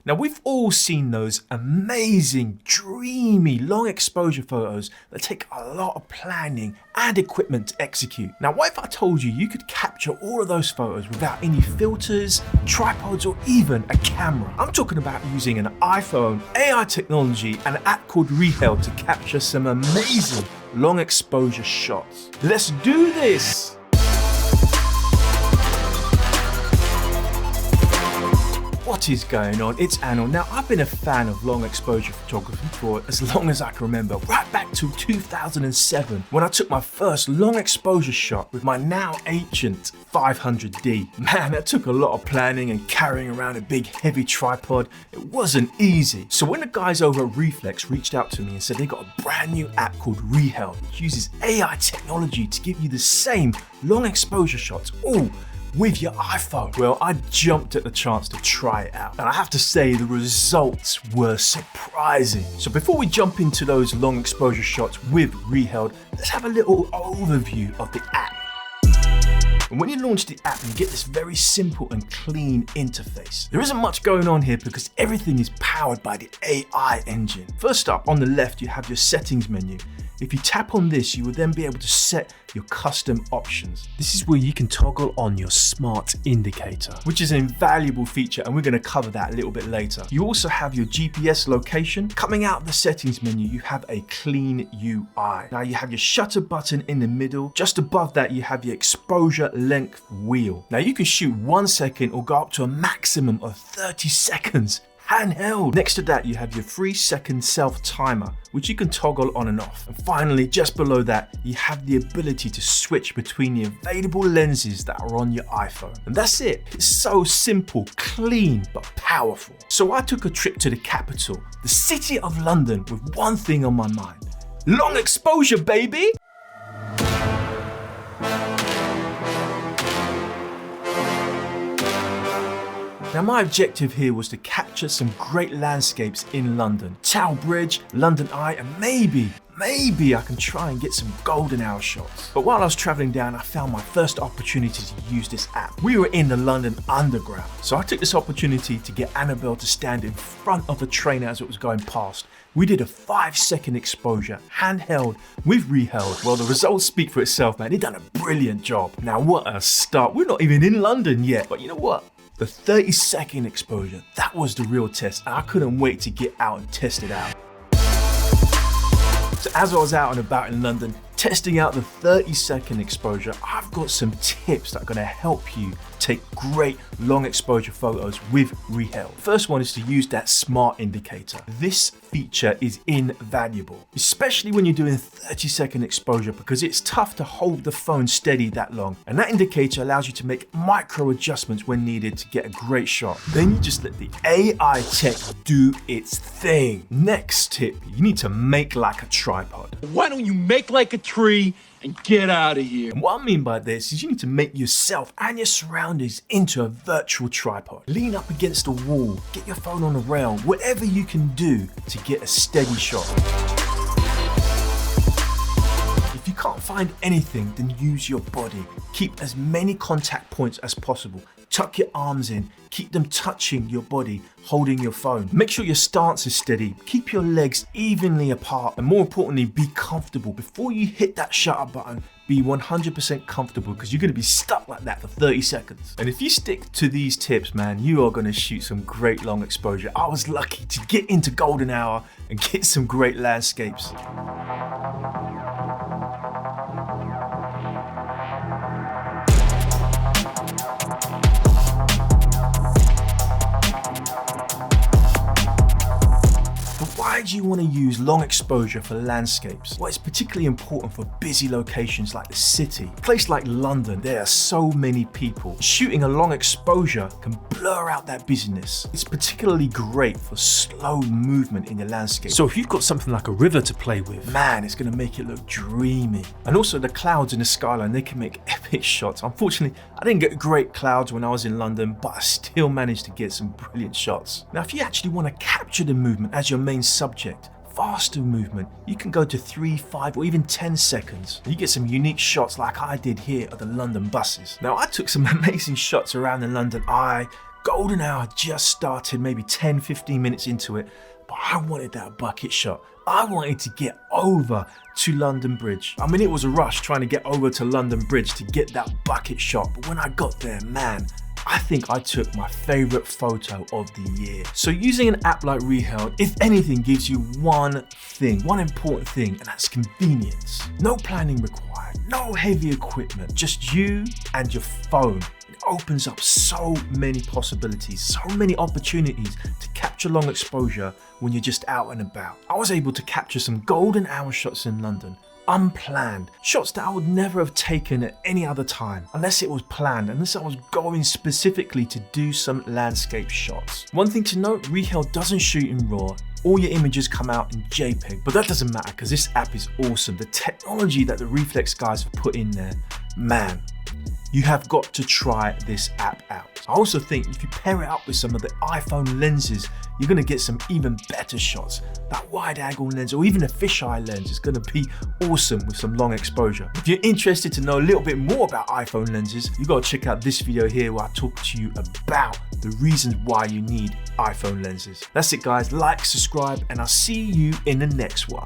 Now we've all seen those amazing, dreamy, long exposure photos that take a lot of planning and equipment to execute. Now what if I told you you could capture all of those photos without any filters, tripods, or even a camera? I'm talking about using an iPhone, AI technology, and an app called ReeHeld to capture some amazing long exposure shots. Let's do this! What is going on? It's Anil. Now, I've been a fan of long exposure photography for as long as I can remember, right back to 2007 when I took my first long exposure shot with my now ancient 500D. Man, that took a lot of planning and carrying around a big heavy tripod. It wasn't easy. So when the guys over at Reflex reached out to me and said they got a brand new app called ReeHeld, which uses AI technology to give you the same long exposure shots, all with your iPhone. Well, I jumped at the chance to try it out, and I have to say the results were surprising. So before we jump into those long exposure shots with ReeHeld, let's have a little overview of the app. And when you launch the app, you get this very simple and clean interface. There isn't much going on here because everything is powered by the AI engine. First up, on the left, you have your settings menu. If you tap on this, you will then be able to set your custom options. This is where you can toggle on your smart indicator, which is an invaluable feature, and we're going to cover that a little bit later. You also have your GPS location. Coming out of the settings menu, you have a clean UI. Now you have your shutter button in the middle. Just above that, you have your exposure length wheel. Now you can shoot 1 second or go up to a maximum of 30 seconds. Handheld. Next to that, you have your 3-second self timer, which you can toggle on and off. And finally, just below that, you have the ability to switch between the available lenses that are on your iPhone. And that's it. It's so simple, clean, but powerful. So I took a trip to the capital, the city of London, with one thing on my mind. Long exposure, baby! Now my objective here was to capture some great landscapes in London. Tower Bridge, London Eye, and maybe I can try and get some golden hour shots. But while I was traveling down, I found my first opportunity to use this app. We were in the London Underground, so I took this opportunity to get Annabelle to stand in front of the train as it was going past. We did a 5-second exposure, handheld with ReeHeld. Well, the results speak for itself, man. They've done a brilliant job. Now what a start. We're not even in London yet, but you know what? The 30-second exposure, that was the real test, and I couldn't wait to get out and test it out. So as I was out and about in London, testing out the 30-second exposure, I've got some tips that are going to help you take great long exposure photos with ReeHeld. First one is to use that smart indicator. This feature is invaluable, especially when you're doing 30-second exposure, because it's tough to hold the phone steady that long. And that indicator allows you to make micro adjustments when needed to get a great shot. Then you just let the AI tech do its thing. Next tip, you need to make like a tripod. Why don't you make like a tree and get out of here? And what I mean by this is you need to make yourself and your surroundings into a virtual tripod. Lean up against a wall, get your phone on a rail, whatever you can do to get a steady shot. If you can't find anything, then use your body. Keep as many contact points as possible. Tuck your arms in, keep them touching your body, holding your phone. Make sure your stance is steady, keep your legs evenly apart, and more importantly, be comfortable. Before you hit that shutter button, be 100% comfortable, because you're going to be stuck like that for 30 seconds. And if you stick to these tips, man, you are going to shoot some great long exposure. I was lucky to get into golden hour and get some great landscapes. Why do you want to use long exposure for landscapes? Well, it's particularly important for busy locations like the city. A place like London, there are so many people. Shooting a long exposure can blur out that busyness. It's particularly great for slow movement in your landscape. So if you've got something like a river to play with, man, it's going to make it look dreamy. And also the clouds in the skyline, they can make epic shots. Unfortunately, I didn't get great clouds when I was in London, but I still managed to get some brilliant shots. Now, if you actually want to capture the movement as your main subject, faster movement, you can go to 3, 5, or even 10 seconds. You get some unique shots like I did here at the London buses. Now, I took some amazing shots around the London Eye, golden hour just started, maybe 10-15 minutes into it, but I wanted that bucket shot. I wanted to get over to London Bridge. I mean, it was a rush trying to get over to London Bridge to get that bucket shot, but when I got there, man, I think I took my favorite photo of the year. So using an app like ReeHeld, if anything, gives you one important thing, and that's convenience. No planning required, no heavy equipment, just you and your phone. It opens up so many possibilities, so many opportunities to capture long exposure when you're just out and about. I was able to capture some golden hour shots in London, unplanned, shots that I would never have taken at any other time, unless it was planned, unless I was going specifically to do some landscape shots. One thing to note, ReeHeld doesn't shoot in RAW. All your images come out in JPEG, but that doesn't matter because this app is awesome. The technology that the Reflex guys have put in there, man, you have got to try this app out. I also think if you pair it up with some of the iPhone lenses, you're gonna get some even better shots. That wide angle lens or even a fisheye lens is gonna be awesome with some long exposure. If you're interested to know a little bit more about iPhone lenses, you gotta check out this video here where I talk to you about the reasons why you need iPhone lenses. That's it guys, like, subscribe, and I'll see you in the next one.